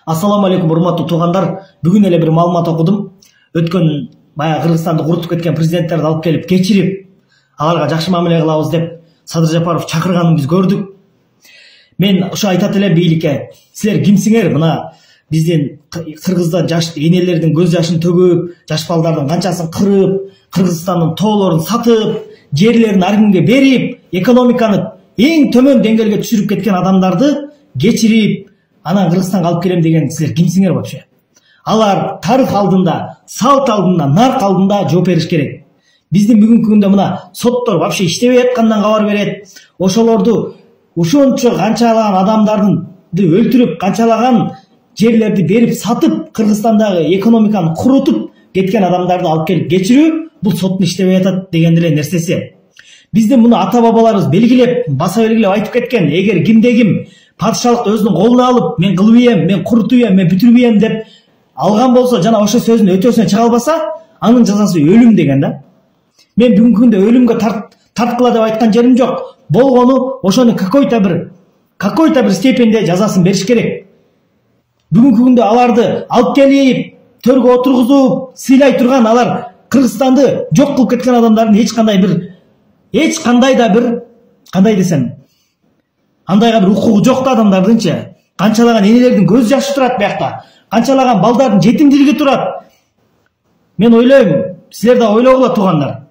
Ассаламу алейкум, урматтуу туугандар. Бүгүн эле бир маалымат окудум. Өткөн баягы Кыргызстанды курутуп кеткен президенттерди алып келип кечирип, аларга жакшы мамиле кылабыз деп Садыр Жапаров чакырганын биз көрдүк. Мен ушу айтат элем бийликке. Силер кимсиңер? Мына биздин Кыргызда жаш энелердин көз жашын төгүп, жаш балдардын канчасын кырып, Кыргызстандын тоолорун сатып, жерлерин ар кимге берип, экономиканы эң төмөн деңгээлге түшүрүп кеткен адамдарды кечирип, анан Кыргызстанга алып келем деген силер кимсиңер вообще? Алар тарых алдында, салт алдында, нарк алдында жооп бериш керек. Биздин бүгүнкү күндө мына соттор вообще иштебей аткандан кабар берет. Ошолорду ушунча канчалаган адамдарды өлтүрүп, канчалаган жерлерди берип сатып, Кыргызстандагы экономиканы курутуп кеткен адамдарды алып келип кечирүү бул соттун иштебей атат деген эле нерсеси. Биздин муну ата бабаларыбыз белгилеп, баса белгилеп айтып кеткен. Эгер кимде ким падышалыкты өзүнүн колуна алып, мен кылып ийем, мен курутуп ийем, мен бүтүрүп ийем деп алган болсо, жана ошо сөзүнүн өтөөсүнө чыга албаса, анын жазасы өлүм деген да. Мен бүгүнкү күндө өлүмгө тарткыла деп айткан жерим жок. Болгону ошону какой-то бир степенде жазасын бериш керек. Бүгүнкү күндө аларды алып келип, төргө отургузуп, сыйлай турган алар Кыргызстанды жок кылып кеткен адамдардын эч кандай да бир кандай десем, андайга бир укугу жок да адамдардынчы. Канчалаган энелердин көз жашы турат биякта. Канчалаган балдардын жетимдилиги турат. Мен ойлойм, силер да ойлогула туугандар.